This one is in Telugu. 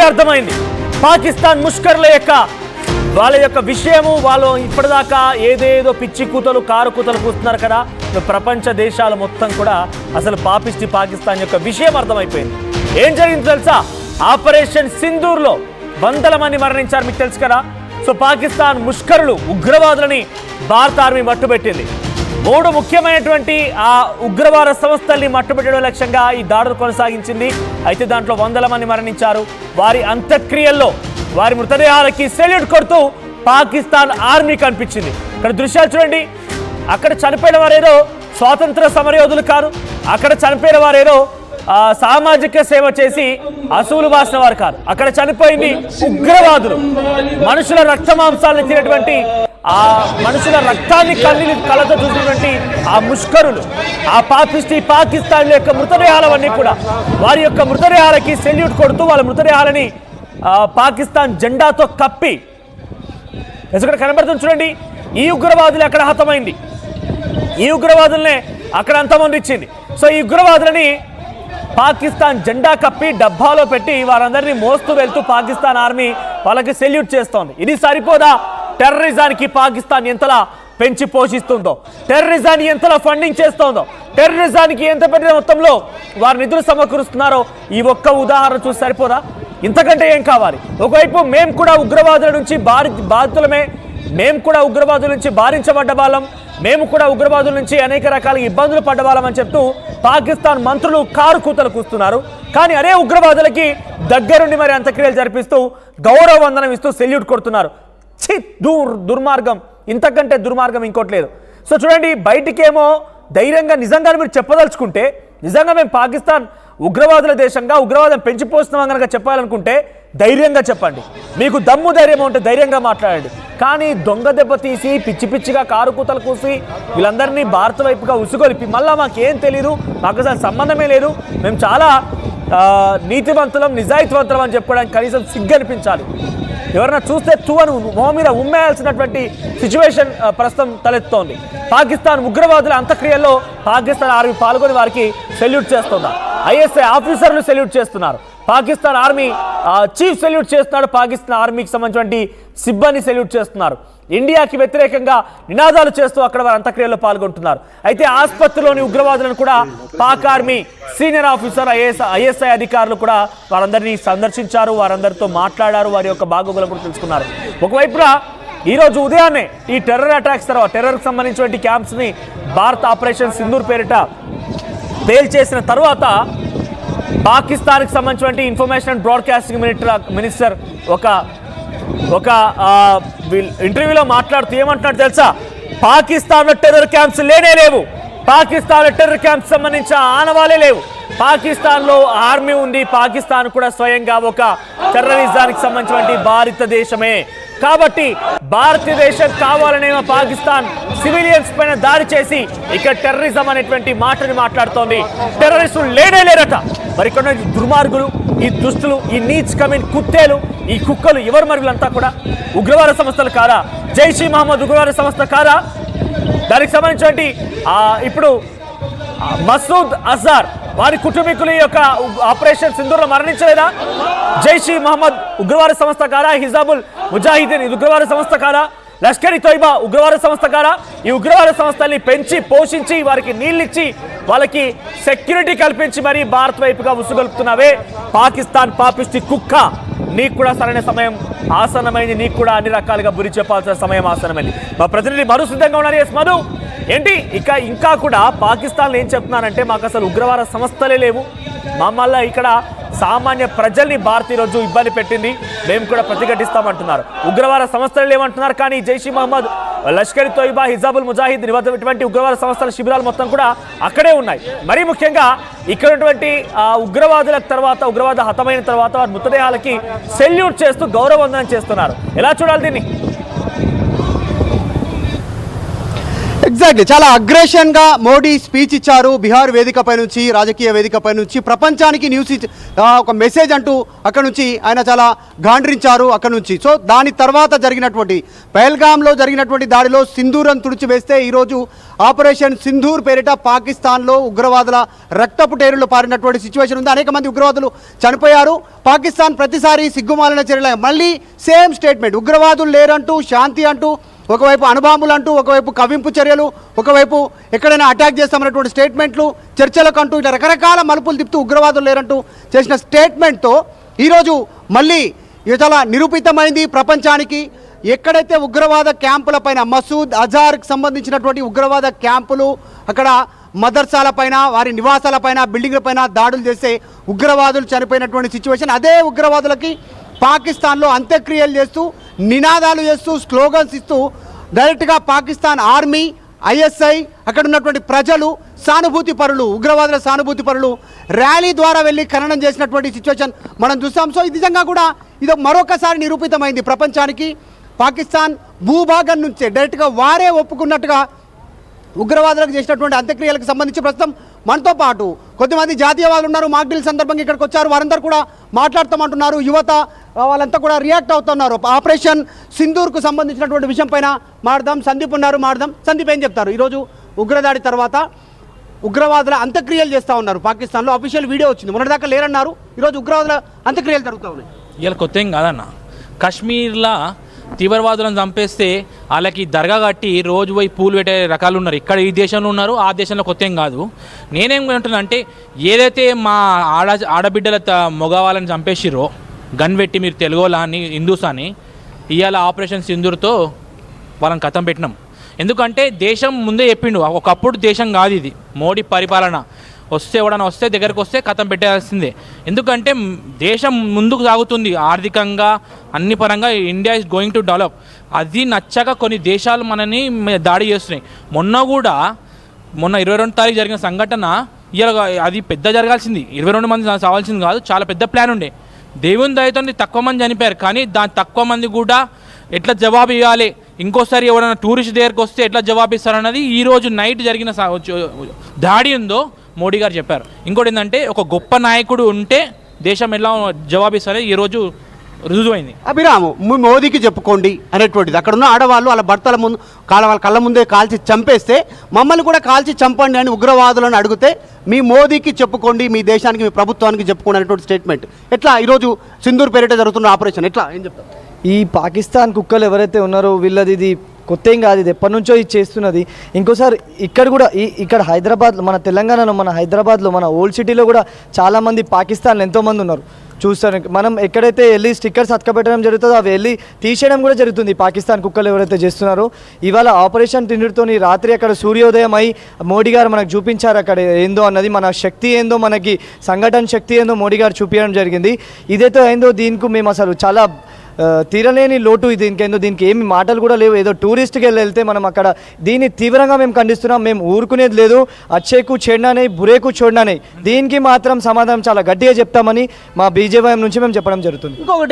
అర్థమైంది పాకిస్తాన్ ముష్కర్ల యొక్క వాళ్ళ యొక్క విషయము వాళ్ళు ఇప్పటిదాకా ఏదేదో పిచ్చి కూతలు కారు కూతలు కూస్తున్నారు కదా ప్రపంచ దేశాలు మొత్తం కూడా అసలు పాపిస్టి పాకిస్తాన్ యొక్క విషయం అర్థమైపోయింది. ఏం జరిగింది తెలుసా? ఆపరేషన్ సింధూర్లో వందల మంది మరణించారు, మీకు తెలుసు కదా. సో పాకిస్తాన్ ముష్కరులు ఉగ్రవాదులని భారత ఆర్మీ మట్టుబెట్టింది. 3 ముఖ్యమైనటువంటి ఆ ఉగ్రవాద సంస్థల్ని మట్టుబెట్టడం లక్ష్యంగా ఈ దాడులు కొనసాగించింది. అయితే దాంట్లో వందల మంది మరణించారు. వారి అంత్యక్రియల్లో వారి మృతదేహాలకి సెల్యూట్ కొడుతూ పాకిస్తాన్ ఆర్మీ కనిపించింది. ఇక్కడ దృశ్యాలు చూడండి. అక్కడ చనిపోయిన వారేదో స్వాతంత్ర సమరయోధులు కాదు, అక్కడ చనిపోయిన వారేదో సామాజిక సేవ చేసి అసూలు బాసిన వారు కాదు. అక్కడ చనిపోయింది ఉగ్రవాదులు, మనుషుల రక్త మాంసాలను తినేటువంటి ఆ మనుషుల రక్తాన్ని కళ్ళతో చూసినటువంటి ఆ ముష్కరులు, ఆ పాపిస్టి పాకిస్తాన్ యొక్క మృతదేహాలవన్నీ కూడా వారి యొక్క మృతదేహాలకి సెల్యూట్ కొడుతూ వాళ్ళ మృతదేహాలని పాకిస్తాన్ జెండాతో కప్పి ఇక్కడ కనబడుతుంది చూడండి. ఈ ఉగ్రవాదులు అక్కడ హతమైంది, ఈ ఉగ్రవాదులనే అక్కడ అంతమంది ఇచ్చింది. సో ఈ ఉగ్రవాదులని పాకిస్తాన్ జెండా కప్పి డబ్బాలో పెట్టి వారందరినీ మోస్తూ వెళ్తూ పాకిస్తాన్ ఆర్మీ వాళ్ళకి సెల్యూట్ చేస్తోంది. ఇది సరిపోదా? టెర్రరిజానికి పాకిస్తాన్ ఎంతలా పెంచి పోషిస్తుందో, టెర్రరిజాన్ని ఎంతలా ఫండింగ్ చేస్తోందో, టెర్రరిజానికి ఎంత పెద్ద మొత్తంలో వారి నిధులు సమకూరుస్తున్నారో ఈ ఒక్క ఉదాహరణ చూసి సరిపోదా? ఇంతకంటే ఏం కావాలి? ఒకవైపు మేము కూడా ఉగ్రవాదుల నుంచి బాధితులమే, మేము కూడా ఉగ్రవాదుల నుంచి బాధించబడ్డ వాళ్ళం, మేము కూడా ఉగ్రవాదుల నుంచి అనేక రకాల ఇబ్బందులు పడ్డవాళ్ళం అని చెప్తూ పాకిస్తాన్ మంత్రులు కారు కూతలు కూస్తున్నారు. కానీ అదే ఉగ్రవాదులకి దగ్గరుండి మరి అంత్యక్రియలు జరిపిస్తూ గౌరవ వందనం ఇస్తూ సెల్యూట్ కొడుతున్నారు. దుర్మార్గం, ఇంతకంటే దుర్మార్గం ఇంకోట్లేదు. సో చూడండి, బయటికేమో ధైర్యంగా నిజంగా మీరు చెప్పదలుచుకుంటే, నిజంగా మేము పాకిస్తాన్ ఉగ్రవాదుల దేశంగా ఉగ్రవాదం పెంచిపోస్తున్నాం కనుక చెప్పాలనుకుంటే ధైర్యంగా చెప్పండి, మీకు దమ్ము ధైర్యం ఉంటే ధైర్యంగా మాట్లాడండి. కానీ దొంగ దెబ్బ తీసి పిచ్చి పిచ్చిగా కారు కూతలు కూసి వీళ్ళందరినీ భారత వైపుగా ఉసుగొలిపి మళ్ళీ మాకేం తెలీదు, మాకు అసలు సంబంధమే లేదు, మేము చాలా నీతివంతులం నిజాయితీవంతులం అని చెప్పుకోవడానికి కనీసం సిగ్గు అనిపించాలి. ఎవరైనా చూస్తే తువను మొహం మీద ఉమ్మేయాల్సినటువంటి సిచ్యువేషన్ ప్రస్తుతం తలెత్తుతోంది. పాకిస్తాన్ ఉగ్రవాదుల అంత్యక్రియల్లో పాకిస్తాన్ ఆర్మీ పాల్గొని వారికి సెల్యూట్ చేస్తున్నారు. ఐఎస్ఐ ఆఫీసర్లు సెల్యూట్ చేస్తున్నారు, పాకిస్తాన్ ఆర్మీ చీఫ్ సెల్యూట్ చేస్తున్నాడు, పాకిస్తాన్ ఆర్మీకి సంబంధించినటువంటి సిబ్బంది సెల్యూట్ చేస్తున్నారు. ఇండియాకి వ్యతిరేకంగా నినాదాలు చేస్తూ అక్కడ వారి అంత్యక్రియల్లో పాల్గొంటున్నారు. అయితే ఆసుపత్రిలోని ఉగ్రవాదులను కూడా Pak army senior officer ISI అధికారులు కూడా వారందరినీ సందర్శించారు, వారందరితో మాట్లాడారు, వారి యొక్క బాగోగులను కూడా తెలుసుకున్నారు. ఒకవైపున ఈరోజు ఉదయాన్నే ఈ టెర్రర్ అటాక్స్ తర్వాత టెర్రర్కి సంబంధించినటువంటి క్యాంప్స్ని భారత్ ఆపరేషన్ సింధూర్ పేరిట పేల్చేసిన తర్వాత పాకిస్తాన్కి సంబంధించినటువంటి ఇన్ఫర్మేషన్ అండ్ బ్రాడ్కాస్టింగ్ మినిస్టర్ ఒక ఇంటర్వ్యూలో మాట్లాడుతూ ఏమంటున్నాడు తెలుసా? పాకిస్తాన్లో టెర్రర్ క్యాంప్స్ లేవు, పాకిస్తాన్లో టెర్రర్ క్యాంప్స్ సంబంధించిన ఆనవాలే లేవు, పాకిస్తాన్లో ఆర్మీ ఉంది, పాకిస్తాన్ కూడా స్వయంగా ఒక టెర్రరిజానికి సంబంధించినటువంటి భారతదేశమే. కాబట్టి భారతదేశం కావాలనే పాకిస్తాన్ సివిలియన్స్ పైన దాడి చేసి ఇక్కడ టెర్రరిజం అనేటువంటి మాటని మాట్లాడుతోంది. టెర్రరిస్టులు లేరట. మరి ఇక్కడ దుర్మార్గులు, ఈ దుస్తులు, ఈ నీచ్ కమిన్ కుత్తేలు, ఈ కుక్కలు ఎవరు? మరి వీళ్ళంతా కూడా ఉగ్రవాద సంస్థలు కాదా? జైష్ ఈ మహమ్మద్ ఉగ్రవాద సంస్థ కాదా? దానికి సంబంధించినటువంటి ఇప్పుడు మసూద్ అజార్ వారి కుటుంబీకుల యొక్క ఆపరేషన్ సింధూర్లో మరణించలేదా? జైష్ ఈ మహమ్మద్ ఉగ్రవాద సంస్థ కాదా? హిజాబుల్ ముజాహిదీన్ ఇది ఉగ్రవాద సంస్థ కాదా? లష్కర్ ఇ తోయిబా ఉగ్రవాద సంస్థ కాదా? ఈ ఉగ్రవాద సంస్థల్ని పెంచి పోషించి వారికి నీళ్ళిచ్చి వాళ్ళకి సెక్యూరిటీ కల్పించి మరీ భారత్ వైపుగా ఉసుగొలుపుతున్నావే పాకిస్తాన్ పాపిస్టి కుక్క, నీకు కూడా సరైన సమయం ఆసన్నమైంది, నీకు కూడా అన్ని రకాలుగా బురి చెప్పాల్సిన సమయం ఆసన్నమైంది. మా ప్రతినిధి మధు సిద్ధంగా ఉన్నారు. ఎస్ మధు, ఏంటి ఇంకా కూడా పాకిస్తాన్లో ఏం చెప్తున్నారంటే మాకు అసలు ఉగ్రవాద సంస్థలే లేవు, మమ్మల్ని ఇక్కడ సామాన్య ప్రజల్ని భారత్ ఈరోజు ఇబ్బంది పెట్టింది, మేము కూడా ప్రతిఘటిస్తామంటున్నారు. ఉగ్రవాద సంస్థలు లేవంటున్నారు, కానీ జైష్ ఈ మహమ్మద్, లష్కర్ ఇ తోయిబా, హిజాబుల్ ముజాహిద్ ఇటువంటి ఉగ్రవాద సంస్థల శిబిరాలు మొత్తం కూడా అక్కడే ఉన్నాయి. మరీ ముఖ్యంగా ఇక్కడ ఉన్నటువంటి ఉగ్రవాదుల తర్వాత ఉగ్రవాద హతమైన తర్వాత వారి మృతదేహాలకి సెల్యూట్ చేస్తూ గౌరవవందనం చేస్తున్నారు. ఎలా చూడాలి దీన్ని? ఎగ్జాక్ట్లీ చాలా అగ్రెషన్గా మోడీ స్పీచ్ ఇచ్చారు బీహార్ వేదికపై నుంచి, రాజకీయ వేదికపై నుంచి ప్రపంచానికి న్యూస్ ఒక మెసేజ్ అంటూ అక్కడ నుంచి ఆయన చాలా గాండ్రించారు అక్కడ నుంచి. సో దాని తర్వాత జరిగినటువంటి పహల్గామ్లో జరిగినటువంటి దాడిలో సింధూరం తుడిచివేస్తే ఈరోజు ఆపరేషన్ సింధూర్ పేరిట పాకిస్తాన్లో ఉగ్రవాదుల రక్తపు టేరులు పారినటువంటి సిచ్యువేషన్ ఉంది. అనేక మంది ఉగ్రవాదులు చనిపోయారు. పాకిస్తాన్ ప్రతిసారి సిగ్గుమాలిన చర్యలు, మళ్ళీ సేమ్ స్టేట్మెంట్, ఉగ్రవాదులు లేరంటూ, శాంతి అంటూ, ఒకవైపు అణుబాంబులు అంటూ, ఒకవైపు కవింపు చర్యలు, ఒకవైపు ఎక్కడైనా అటాక్ చేస్తామన్నటువంటి స్టేట్మెంట్లు, చర్చలకు అంటూ ఇట్లా రకరకాల మలుపులు తిప్పుతూ ఉగ్రవాదులు లేరంటూ చేసిన స్టేట్మెంట్తో ఈరోజు మళ్ళీ ఇది చాలా నిరూపితమైంది ప్రపంచానికి. ఎక్కడైతే ఉగ్రవాద క్యాంపుల పైన, మసూద్ అజార్కి సంబంధించినటువంటి ఉగ్రవాద క్యాంపులు, అక్కడ మదర్సాలపైన, వారి నివాసాలపైన, బిల్డింగ్లపైన దాడులు చేస్తే ఉగ్రవాదులు చనిపోయినటువంటి సిచ్యువేషన్, అదే ఉగ్రవాదులకి పాకిస్తాన్లో అంత్యక్రియలు చేస్తూ, నినాదాలు చేస్తూ, స్లోగన్స్ ఇస్తూ డైరెక్ట్గా పాకిస్తాన్ ఆర్మీ, ఐఎస్ఐ, అక్కడ ఉన్నటువంటి ప్రజలు, సానుభూతి పరులు, ఉగ్రవాదుల సానుభూతి పరులు ర్యాలీ ద్వారా వెళ్ళి ఖననం చేసినటువంటి సిచ్యువేషన్ మనం చూస్తాం. సో ఇది నిజంగా కూడా ఇది మరొకసారి నిరూపితమైంది ప్రపంచానికి. పాకిస్తాన్ భూభాగం నుంచే డైరెక్ట్గా వారే ఒప్పుకున్నట్టుగా ఉగ్రవాదులకు చేసినటువంటి అంత్యక్రియలకు సంబంధించి ప్రస్తుతం మనతో పాటు కొద్దిమంది జాతీయవాదులు ఉన్నారు. మాక్డిల్ సందర్భంగా ఇక్కడికి వచ్చారు. వారందరూ కూడా మాట్లాడతామంటున్నారు. యువత వాళ్ళంతా కూడా రియాక్ట్ అవుతున్నారు. ఆపరేషన్ సింధూర్కు సంబంధించినటువంటి విషయం పైన మాట్లాడదాం. సందీప్ ఉన్నారు, మాట్లాడదాం. సందీప్ ఏం చెప్తారు? ఈరోజు ఉగ్రదాడి తర్వాత ఉగ్రవాదుల అంత్యక్రియలు చేస్తూ ఉన్నారు పాకిస్తాన్లో. అఫీషియల్ వీడియో వచ్చింది, మొన్నటిదాకా లేరన్నారు. ఈరోజు ఉగ్రవాదుల అంత్యక్రియలు జరుగుతూ ఉన్నాయి. ఇలా కొత్త ఏం కాదన్న. కాశ్మీర్లో తీవ్రవాదులను చంపేస్తే వాళ్ళకి దర్గా కట్టి రోజు పోయి పూలు పెట్టే రకాలు ఉన్నారు. ఇక్కడ ఈ దేశంలో ఉన్నారు, ఆ దేశంలో కొత్త ఏం కాదు. నేనేం అంటున్నా అంటే, ఏదైతే మా ఆడబిడ్డల మగవాళ్ళని చంపేసిరో గన్ పెట్టి, మీరు తెలుగోలా అని, హిందూస్ అని, ఇవాళ ఆపరేషన్ సింధూర్తో వాళ్ళని కథం పెట్టినాం. ఎందుకంటే దేశం ముందే చెప్పిండు, ఒకప్పుడు దేశం కాదు ఇది. మోడీ పరిపాలన వస్తే, ఎవడన్నా వస్తే దగ్గరకు వస్తే కథం పెట్టాల్సిందే. ఎందుకంటే దేశం ముందుకు సాగుతుంది ఆర్థికంగా, అన్ని పరంగా. India is going to develop. అది నచ్చక కొన్ని దేశాలు మనని దాడి చేస్తున్నాయి. మొన్న 22 తారీఖు జరిగిన సంఘటన, ఇలా అది పెద్ద జరగాల్సింది, 22 మంది సావాల్సింది కాదు. చాలా పెద్ద ప్లాన్ ఉండే. దేవుని దయతో తక్కువ మంది చనిపోయారు, కానీ దాని తక్కువ మంది కూడా ఎట్లా జవాబు ఇవ్వాలి, ఇంకోసారి ఎవరైనా టూరిస్ట్ దగ్గరకు వస్తే ఎట్లా జవాబు ఇస్తారన్నది ఈరోజు నైట్ జరిగిన దాడి ఉందో మోడీ గారు చెప్పారు. ఇంకోటి ఏంటంటే, ఒక గొప్ప నాయకుడు ఉంటే దేశం ఎలా జవాబిస్తారని ఈరోజు రుజువైంది. అభిరాము, మోదీకి చెప్పుకోండి అనేటువంటిది. అక్కడ ఉన్న ఆడవాళ్ళు వాళ్ళ భర్తల ముందు వాళ్ళ కళ్ళ ముందే కాల్చి చంపేస్తే మమ్మల్ని కూడా కాల్చి చంపండి అని ఉగ్రవాదులను అడిగితే, మీ మోదీకి చెప్పుకోండి, మీ దేశానికి, మీ ప్రభుత్వానికి చెప్పుకోండి అనేటువంటి స్టేట్మెంట్. ఎట్లా ఈరోజు సింధూర్ పేరిట జరుగుతున్న ఆపరేషన్ ఎట్లా, ఏం చెప్తారు? ఈ పాకిస్తాన్ కుక్కలు ఎవరైతే ఉన్నారో వీళ్ళది ఇది కొత్త ఏం కాదు, ఇది ఎప్పటి నుంచో ఇది చేస్తున్నది. ఇంకోసారి ఇక్కడ కూడా ఇక్కడ హైదరాబాద్లో, మన తెలంగాణలో, మన హైదరాబాద్లో, మన ఓల్డ్ సిటీలో కూడా చాలామంది పాకిస్తాన్లో ఎంతోమంది ఉన్నారు. చూస్తారు, మనం ఎక్కడైతే వెళ్ళి స్టిక్కర్స్ అతకబెట్టడం జరుగుతుందో అవి వెళ్ళి తీసేయడం కూడా జరుగుతుంది. పాకిస్తాన్ కుక్కలు ఎవరైతే చేస్తున్నారో, ఇవాళ ఆపరేషన్ సింధూర్తోని రాత్రి అక్కడ సూర్యోదయం అయి మోడీ గారు మనకు చూపించారు అక్కడ ఏందో అన్నది, మన శక్తి ఏందో, మనకి సంఘటన శక్తి ఏందో మోడీ గారు చూపించడం జరిగింది. ఇదైతే ఏందో దీనికి మేము అసలు చాలా తీరలేని లోటు. దీనికి ఏమి మాటలు కూడా లేవు. ఏదో టూరిస్ట్కి వెళ్తే మనం అక్కడ దీన్ని తీవ్రంగా మేము ఖండిస్తున్నాం. మేము ఊరుకునేది లేదు. అచ్చేకు చెడ్నానే, బురేకు చూడనానే, దీనికి మాత్రం సమాధానం చాలా గట్టిగా చెప్తామని మా బీజేపీ నుంచి మేము చెప్పడం జరుగుతుంది. ఇంకొకటి